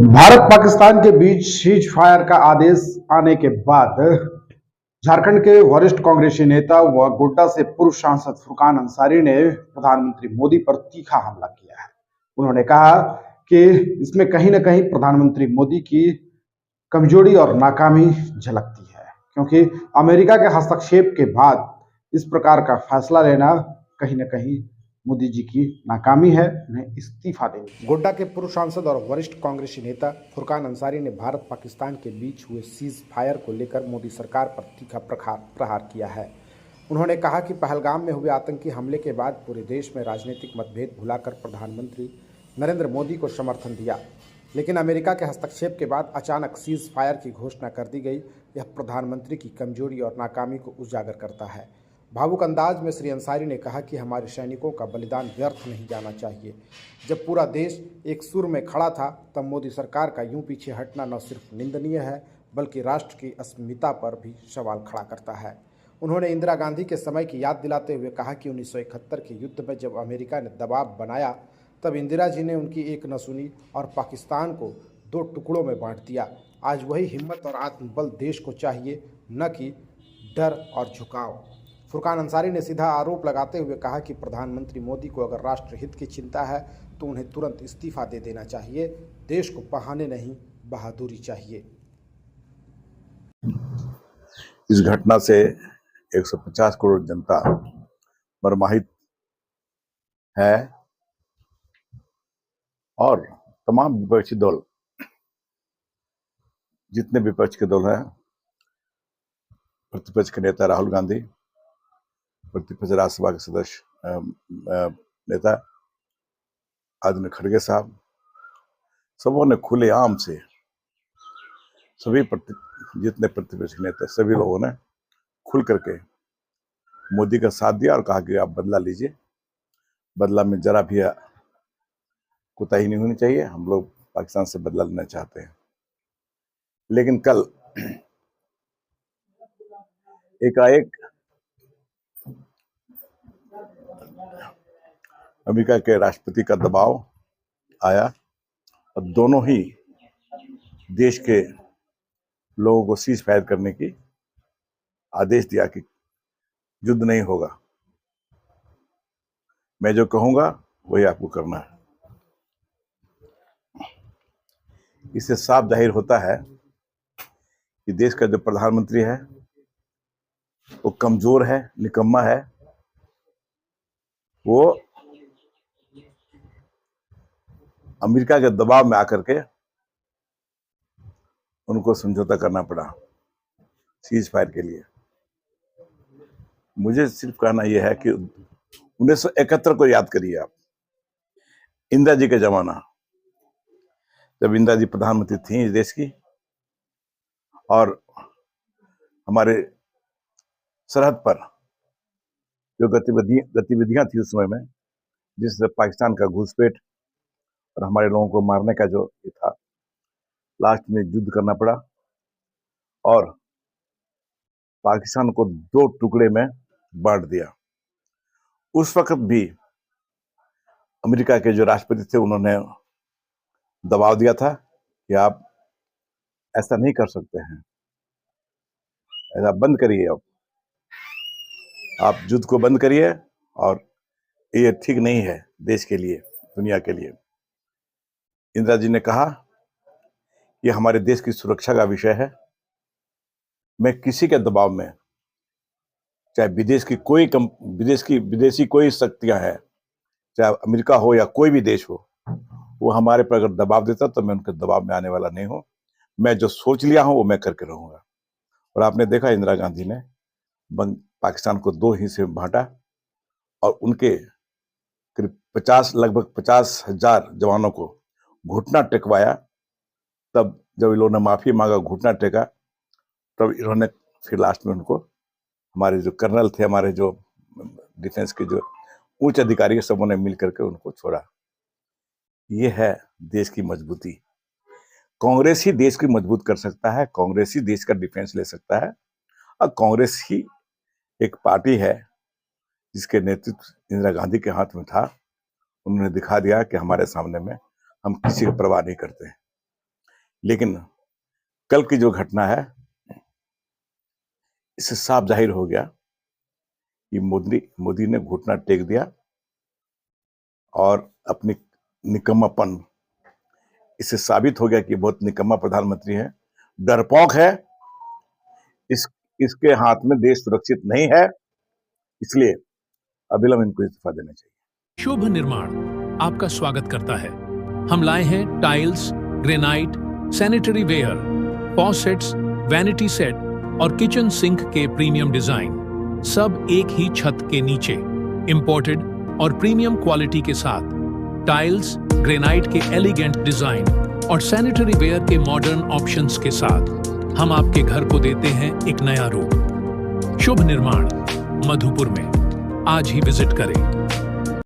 भारत पाकिस्तान के बीच cease fire का आदेश आने के बाद झारखंड के वरिष्ठ कांग्रेसी नेता व गोड्डा से पूर्व सांसद फुरकान अंसारी ने प्रधानमंत्री मोदी पर तीखा हमला किया है। उन्होंने कहा कि इसमें कहीं ना कहीं प्रधानमंत्री मोदी की कमजोरी और नाकामी झलकती है, क्योंकि अमेरिका के हस्तक्षेप के बाद इस प्रकार का फैसला लेना कहीं ना कहीं मोदी जी की नाकामी है, उन्हें इस्तीफा देनी चाहिए। गोड्डा के पूर्व सांसद और वरिष्ठ कांग्रेसी नेता फुरकान अंसारी ने भारत पाकिस्तान के बीच हुए सीज फायर को लेकर मोदी सरकार पर तीखा प्रहार किया है। उन्होंने कहा कि पहलगाम में हुए आतंकी हमले के बाद पूरे देश में राजनीतिक मतभेद भुलाकर प्रधानमंत्री नरेंद्र मोदी को समर्थन दिया, लेकिन अमेरिका के हस्तक्षेप के बाद अचानक सीज फायर की घोषणा कर दी गई। यह प्रधानमंत्री की कमजोरी और नाकामी को उजागर करता है। भावुक अंदाज में श्री अंसारी ने कहा कि हमारे सैनिकों का बलिदान व्यर्थ नहीं जाना चाहिए। जब पूरा देश एक सुर में खड़ा था, तब मोदी सरकार का यूं पीछे हटना न सिर्फ निंदनीय है, बल्कि राष्ट्र की अस्मिता पर भी सवाल खड़ा करता है। उन्होंने इंदिरा गांधी के समय की याद दिलाते हुए कहा कि 1971 के युद्ध में जब अमेरिका ने दबाव बनाया, तब इंदिरा जी ने उनकी एक न सुनी और पाकिस्तान को 2 टुकड़ों में बांट दिया। आज वही हिम्मत और आत्मबल देश को चाहिए, न कि डर और झुकाव। फुरकान अंसारी ने सीधा आरोप लगाते हुए कहा कि प्रधानमंत्री मोदी को अगर राष्ट्र हित की चिंता है तो उन्हें तुरंत इस्तीफा दे देना चाहिए। देश को बहाने नहीं, बहादुरी चाहिए। इस घटना से 150 करोड़ जनता मर्माहित है और तमाम विपक्षी दल, जितने विपक्ष के दल हैं, प्रतिपक्ष के नेता राहुल गांधी, प्रतिपक्ष राज्यसभा के सदस्य नेता आदरणीय खड़गे साहब, सबों ने खुलेआम से जितने प्रतिपक्ष नेता, सभी लोगों ने खुल करके मोदी का साथ दिया और कहा कि आप बदला लीजिए, बदला में जरा भी कोताही नहीं होनी चाहिए, हम लोग पाकिस्तान से बदला लेना चाहते हैं। लेकिन कल एकाएक अमेरिका के राष्ट्रपति का दबाव आया और दोनों ही देश के लोगों को सीज फायर करने की आदेश दिया कि युद्ध नहीं होगा, मैं जो कहूंगा वही आपको करना है। इससे साफ जाहिर होता है कि देश का जो प्रधानमंत्री है वो कमजोर है, निकम्मा है। वो अमेरिका के दबाव में आकर के उनको समझौता करना पड़ा सीज फायर के लिए। मुझे सिर्फ कहना यह है कि 1971 को याद करिए आप, इंदिरा जी का जमाना, जब इंदिरा जी प्रधानमंत्री थी इस देश की और हमारे सरहद पर जो गतिविधियां थी उस समय में, जिससे पाकिस्तान का घुसपैठ और हमारे लोगों को मारने का जो ये था, लास्ट में युद्ध करना पड़ा और पाकिस्तान को 2 टुकड़े में बांट दिया। उस वक्त भी अमेरिका के जो राष्ट्रपति थे उन्होंने दबाव दिया था कि आप ऐसा नहीं कर सकते हैं, ऐसा बंद करिए, आप युद्ध को बंद करिए और ये ठीक नहीं है देश के लिए, दुनिया के लिए। इंदिरा जी ने कहा ये हमारे देश की सुरक्षा का विषय है, मैं किसी के दबाव में, चाहे विदेशी कोई शक्तियां हैं, चाहे अमेरिका हो या कोई भी देश हो, वो हमारे पर अगर दबाव देता तो मैं उनके दबाव में आने वाला नहीं हूं। मैं जो सोच लिया हूं वो मैं करके रहूंगा। और आपने देखा इंदिरा गांधी ने पाकिस्तान को 2 हिस्से में बांटा और उनके करीब लगभग 50,000 जवानों को घुटना टेकवाया। तब जब इन लोगों ने माफी मांगा, घुटना टेका, तब इन्होंने फिर लास्ट में उनको, हमारे जो कर्नल थे, हमारे जो डिफेंस के जो उच्च अधिकारी, सबों ने मिलकर के उनको छोड़ा। ये है देश की मजबूती। कांग्रेस ही देश की मजबूत कर सकता है, कांग्रेस ही देश का डिफेंस ले सकता है और कांग्रेस ही एक पार्टी है जिसके नेतृत्व इंदिरा गांधी के हाथ में था। उन्होंने दिखा दिया कि हमारे सामने में हम किसी की परवाह नहीं करते हैं। लेकिन कल की जो घटना है, इससे साफ जाहिर हो गया कि मोदी ने घुटना टेक दिया और अपनी निकम्मापन, इससे साबित हो गया कि बहुत निकम्मा प्रधानमंत्री है, डरपोक है। इसके हाथ में देश सुरक्षित नहीं है, इसलिए अविलंब इनको इस्तीफा देना चाहिए। शुभ निर्माण आपका स्वागत करता है। हम लाए हैं tiles, granite, sanitary ware, faucets, vanity set और किचन सिंक के प्रीमियम डिजाइन, सब एक ही छत के नीचे, इंपोर्टेड और प्रीमियम क्वालिटी के साथ। टाइल्स, ग्रेनाइट के एलिगेंट डिजाइन और सैनिटरी वेयर के मॉडर्न ऑप्शंस के साथ हम आपके घर को देते हैं एक नया रूप। शुभ निर्माण, मधुपुर में आज ही विजिट करें।